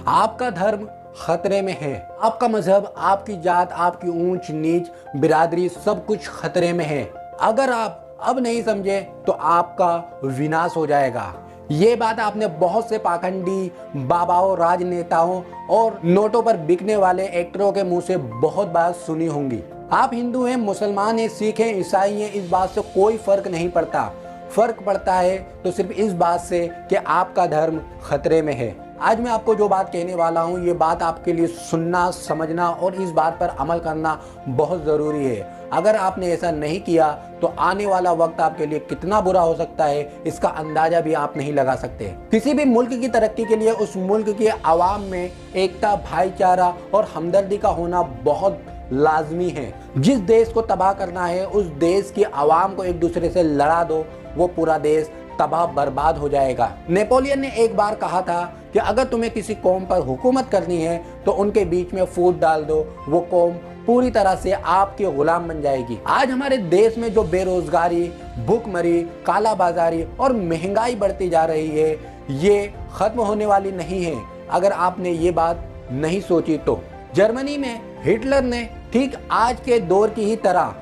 आपका धर्म खतरे में है, आपका मजहब, आपकी जात, आपकी ऊंच नीच बिरादरी सब कुछ खतरे में है। अगर आप अब नहीं समझे तो आपका विनाश हो जाएगा। ये बात आपने बहुत से पाखंडी बाबाओं, राजनेताओं और नोटों पर बिकने वाले एक्टरों के मुंह से बहुत बार सुनी होंगी। आप हिंदू हैं, मुसलमान हैं, सिख हैं, ईसाई हैं, इस बात से कोई फर्क नहीं पड़ता। फर्क पड़ता है तो सिर्फ इस बात से कि आपका धर्म खतरे में है। आज मैं आपको जो बात कहने वाला हूँ, ये बात आपके लिए सुनना, समझना और इस बात पर अमल करना बहुत ज़रूरी है। अगर आपने ऐसा नहीं किया तो आने वाला वक्त आपके लिए कितना बुरा हो सकता है, इसका अंदाजा भी आप नहीं लगा सकते। किसी भी मुल्क की तरक्की के लिए उस मुल्क के आवाम में एकता, भाईचारा और हमदर्दी का होना बहुत लाजमी है। जिस देश को तबाह करना है, उस देश की आवाम को एक दूसरे से लड़ा दो, वो पूरा देश तबाह बर्बाद हो जाएगा। नेपोलियन ने एक बार कहा था कि अगर तुम्हें किसी कौम पर हुकूमत करनी है तो उनके बीच में फूट डाल दो, वो कौम पूरी तरह से आपके गुलाम बन जाएगी। आज हमारे देश में जो बेरोजगारी, भूखमरी, काला बाजारी और महंगाई बढ़ती जा रही है, ये खत्म होने वाली नहीं है अगर आपने ये बात नहीं सोची तो। जर्मनी में हिटलर ने ठीक आज के दौर की ही तरह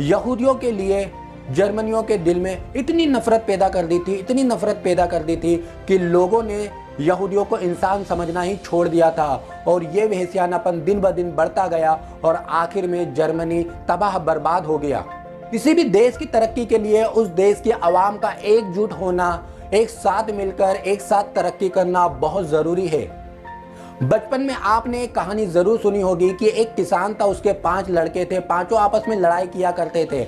यहूदियों के लिए जर्मनियों के दिल में इतनी नफरत पैदा कर दी थी, इतनी नफरत पैदा कर दी थी कि लोगों ने यहूदियों को इंसान समझना ही छोड़ दिया था और ये वहशियानापन दिन ब दिन बढ़ता गया और आखिर में जर्मनी तबाह बर्बाद हो गया। किसी भी देश की तरक्की के लिए उस देश की आवाम का एकजुट होना, एक साथ मिलकर एक साथ तरक्की करना बहुत ज़रूरी है। बचपन में आपने एक कहानी ज़रूर सुनी होगी कि एक किसान था, उसके 5 लड़के थे, पांचों आपस में लड़ाई किया करते थे।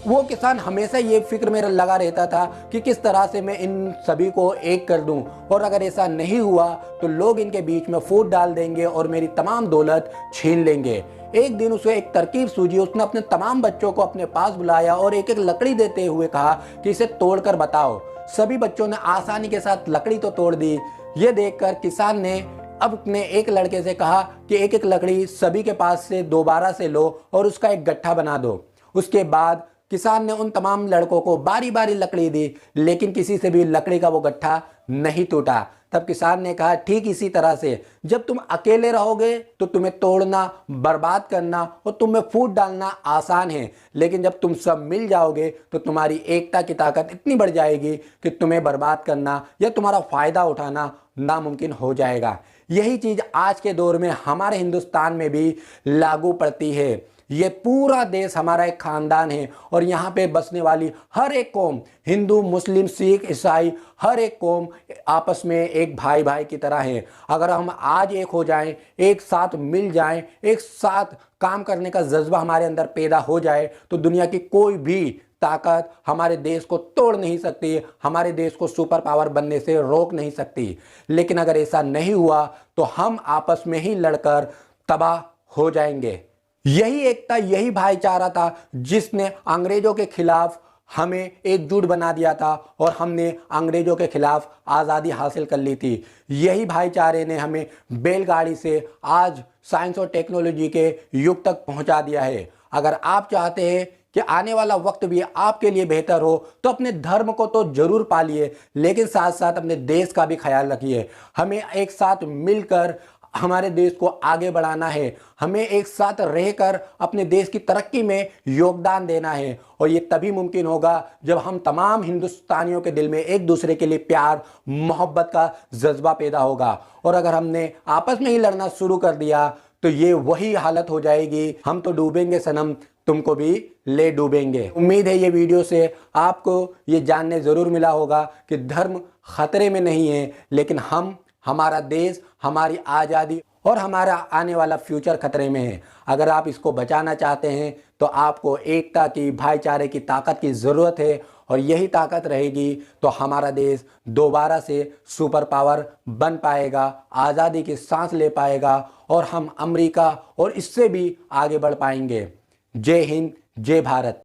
वो किसान हमेशा ये फिक्र में लगा रहता था कि किस तरह से मैं इन सभी को एक कर दूं, और अगर ऐसा नहीं हुआ तो लोग इनके बीच में फूट डाल देंगे और मेरी तमाम दौलत छीन लेंगे। एक दिन उसे एक तरकीब सूझी। उसने अपने तमाम बच्चों को अपने पास बुलाया और एक एक लकड़ी देते हुए कहा कि इसे तोड़कर बताओ। सभी बच्चों ने आसानी के साथ लकड़ी तो तोड़ दी। ये देखकर किसान ने अब अपने एक लड़के से कहा कि एक एक लकड़ी सभी के पास से दोबारा से लो और उसका एक गट्ठा बना दो। उसके बाद किसान ने उन तमाम लड़कों को बारी बारी लकड़ी दी, लेकिन किसी से भी लकड़ी का वो गट्ठा नहीं टूटा। तब किसान ने कहा, ठीक इसी तरह से जब तुम अकेले रहोगे तो तुम्हें तोड़ना, बर्बाद करना और तुम्हें फूट डालना आसान है, लेकिन जब तुम सब मिल जाओगे तो तुम्हारी एकता की ताकत इतनी बढ़ जाएगी कि तुम्हें बर्बाद करना या तुम्हारा फायदा उठाना नामुमकिन हो जाएगा। यही चीज आज के दौर में हमारे हिंदुस्तान में भी लागू पड़ती है। ये पूरा देश हमारा एक खानदान है और यहाँ पे बसने वाली हर एक कौम, हिंदू, मुस्लिम, सिख, ईसाई, हर एक कौम आपस में एक भाई भाई की तरह है। अगर हम आज एक हो जाएं, एक साथ मिल जाएं, एक साथ काम करने का जज्बा हमारे अंदर पैदा हो जाए तो दुनिया की कोई भी ताकत हमारे देश को तोड़ नहीं सकती, हमारे देश को सुपर पावर बनने से रोक नहीं सकती। लेकिन अगर ऐसा नहीं हुआ तो हम आपस में ही लड़कर तबाह हो जाएंगे। यही एकता, यही भाईचारा था जिसने अंग्रेजों के खिलाफ हमें एकजुट बना दिया था और हमने अंग्रेजों के खिलाफ आज़ादी हासिल कर ली थी। यही भाईचारे ने हमें बैलगाड़ी से आज साइंस और टेक्नोलॉजी के युग तक पहुंचा दिया है। अगर आप चाहते हैं कि आने वाला वक्त भी आपके लिए बेहतर हो तो अपने धर्म को तो जरूर पालिए, लेकिन साथ साथ अपने देश का भी ख्याल रखिए। हमें एक साथ मिलकर हमारे देश को आगे बढ़ाना है, हमें एक साथ रहकर अपने देश की तरक्की में योगदान देना है और ये तभी मुमकिन होगा जब हम तमाम हिंदुस्तानियों के दिल में एक दूसरे के लिए प्यार, मोहब्बत का जज्बा पैदा होगा। और अगर हमने आपस में ही लड़ना शुरू कर दिया तो ये वही हालत हो जाएगी, हम तो डूबेंगे सनम, तुमको भी ले डूबेंगे। उम्मीद है ये वीडियो से आपको ये जानने ज़रूर मिला होगा कि धर्म खतरे में नहीं है, लेकिन हम, हमारा देश, हमारी आज़ादी और हमारा आने वाला फ्यूचर खतरे में है। अगर आप इसको बचाना चाहते हैं तो आपको एकता की, भाईचारे की ताकत की ज़रूरत है और यही ताकत रहेगी तो हमारा देश दोबारा से सुपर पावर बन पाएगा, आज़ादी की सांस ले पाएगा और हम अमेरिका और इससे भी आगे बढ़ पाएंगे। जय हिंद, जय भारत।